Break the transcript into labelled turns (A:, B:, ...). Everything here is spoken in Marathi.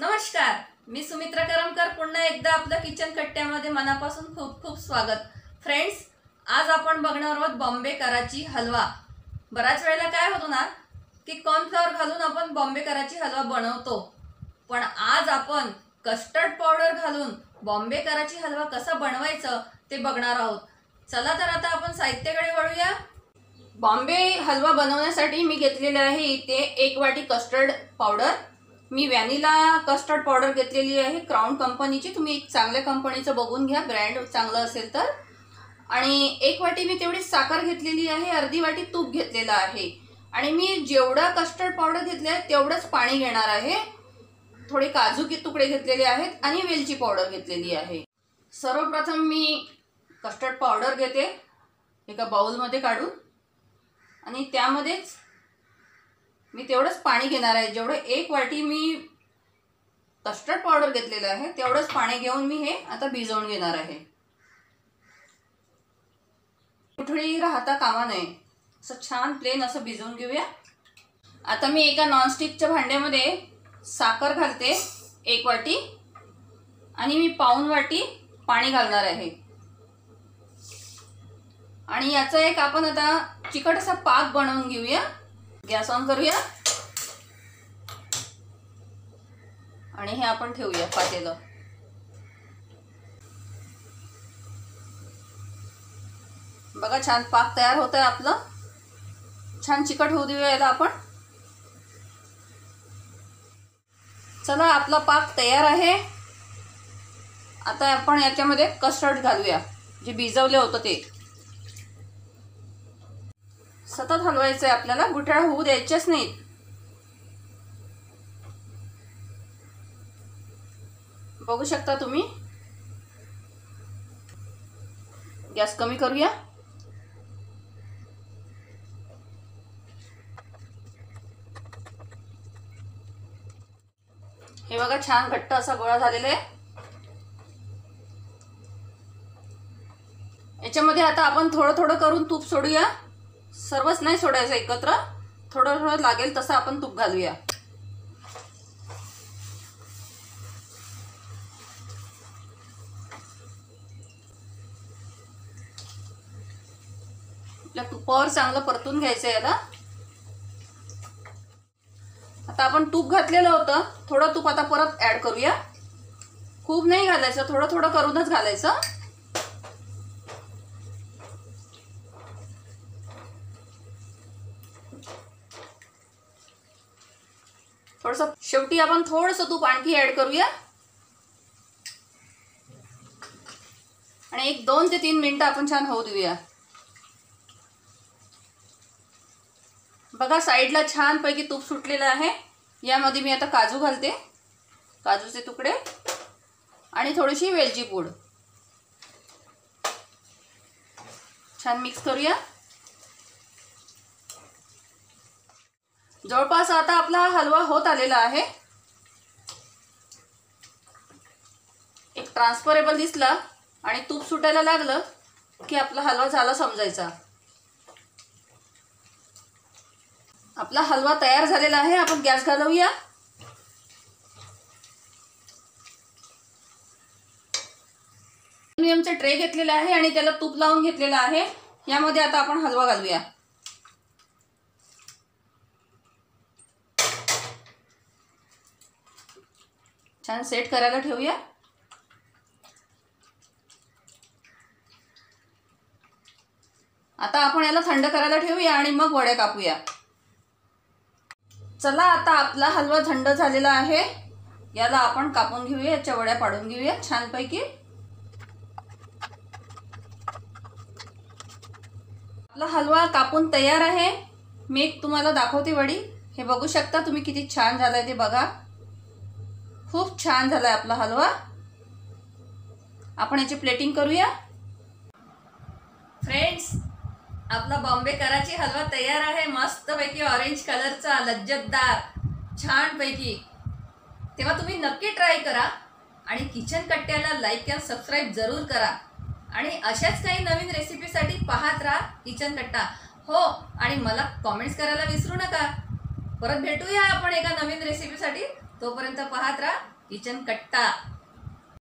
A: नमस्कार, मी सुमित्रा करमकर पुन्हा एकदा आपल्या किचन कट्ट्यामध्ये मनापासून खूप खूप स्वागत। फ्रेंड्स, आज आपण बघणार आहोत बॉम्बे कराची हलवा। बराच वेळेला काय होतो ना की कॉर्नफ्लॉवर घालून आपण बॉम्बे कराची हलवा बनवतो, पण आज आपण कस्टर्ड पावडर घालून बॉम्बे कराची हलवा कसा बनवायचं ते बघणार आहोत। चला तर आता आपण साहित्याकडे वळूया। बॉम्बे हलवा बनवण्यासाठी मी घेतलेले आहे इथे 1 वाटी कस्टर्ड पावडर। मी व्हॅनिला कस्टर्ड पावडर घेतलेली आहे क्राउन कंपनीची। तुम्ही चांगल्या कंपनीचं बघून घ्या, ब्रँड चांगला असेल तर। आणि 1 वाटी मी तेवढी साखर घेतलेली आहे, अर्धी वाटी तूप घेतलेला आहे। आणि मी जेवढा कस्टर्ड पावडर घेतले आहे तेवढंच पाणी घेणार आहे। थोडे काजू के तुकडे घेतलेले आहेत आणि वेलची पावडर घेतलेली आहे। सर्वप्रथम मी कस्टर्ड पावडर घेते एका बाउलमध्ये काढून, आणि त्यामध्येच मी तेवढंच पाणी घेणार आहे। जेवढं 1 वाटी मी कस्टर्ड पावडर घेतलेलं आहे तेवढंच पाणी घेऊन मी हे आता भिजवून घेणार आहे। गुठळी राहता कामा नये, असं छान प्लेन असं भिजवून घेऊया। आता मी एका नॉनस्टिकच्या भांड्यामध्ये साखर घालते 1 वाटी, आणि मी पाऊण वाटी पाणी घालणार आहे। आणि याचा एक आपण आता चिकट असा पाक बनवून घेऊया। गॅस ऑन करूया आणि हे आपण ठेवूया पातेलं। बघा छान पाक तयार होत आहे आपलं। छान चिकट होऊ देऊया याला आपण। चला, आपला पाक तयार आहे। आता आपण याच्यामध्ये कस्टर्ड घालूया जे भिजवले होतं ते। सतत हलवायचं आहे आपल्याला, गुठळ्या होऊ द्यायच्याच नाहीत। बघू शकता तुम्ही। गॅस कमी करूया। हे बघा छान घट्ट असा गोळा झालेला आहे। याच्यामध्ये आता आपण थोडं थोडं करून तूप सोडूया। सर्वच नाही सोडायचं एकत्र, थोडं थोडं लागेल तसं आपण तूप घालूया। आपल्या तुपावर चांगलं परतून घ्यायचं याला। आता आपण तूप घातलेलं होतं, थोडं तूप आता परत ऍड करूया। खूप नाही घालायचं, थोडं थोडं करूनच घालायचं। थोडंसं शेवटी आपण थोडंसं तूप आणखी ऍड करूया, आणि 1-2 ते 3 मिनिटं आपण छान होऊ देऊया। बघा साईडला छान पैकी तूप सुटलेलं आहे। यामध्ये मी आता काजू घालते, काजूचे तुकडे आणि थोडीशी वेलची पूड। छान मिक्स करूया। जवळपास आता आपला हलवा होत आलेला आहे। एक ट्रान्सफरेबल दिसला आणि तूप सुटायला लागलं की आपला हलवा झाला समजायचा। आपला हलवा तयार झालेला आहे। आपण गॅस घालवूया। अल्युमिनियमचा ट्रे घेतलेला आहे आणि त्याला तूप लावून घेतलेला आहे। यामध्ये आता आपण हलवा घालूया। छान सेट करायला ठेवूया। आता आपण याला थंड करायला ठेवूया आणि मग वड्या कापूया। चला, आता आपला हलवा थंड झालेला आहे। याला आपण कापून घेऊया, याच्या वड्या पाडून घेऊया छानपैकी। आपला हलवा कापून तयार आहे। मी एक तुम्हाला दाखवते वडी। हे बघू शकता तुम्ही किती छान झालाय ते बघा। खूप छान झालाय आपला हलवा। आपण याची प्लेटिंग करूया। फ्रेंड्स, आपला बॉम्बे कराची हलवा तयार आहे। मस्त पैकी ऑरेंज कलरचा, लज्जतदार, छान पैकी। तेव्हा तुम्ही नक्की ट्राय करा आणि किचन कट्ट्याला लाईक आणि सबस्क्राइब जरूर करा। आणि अशाच काही नवीन रेसिपीसाठी पाहत राहा किचन कट्टा। हो, आणि मला कमेंट्स करायला विसरू नका। परत भेटूया आपण एका नवीन रेसिपीसाठी। तोपर्यंत पाहत राहा किचन कट्टा.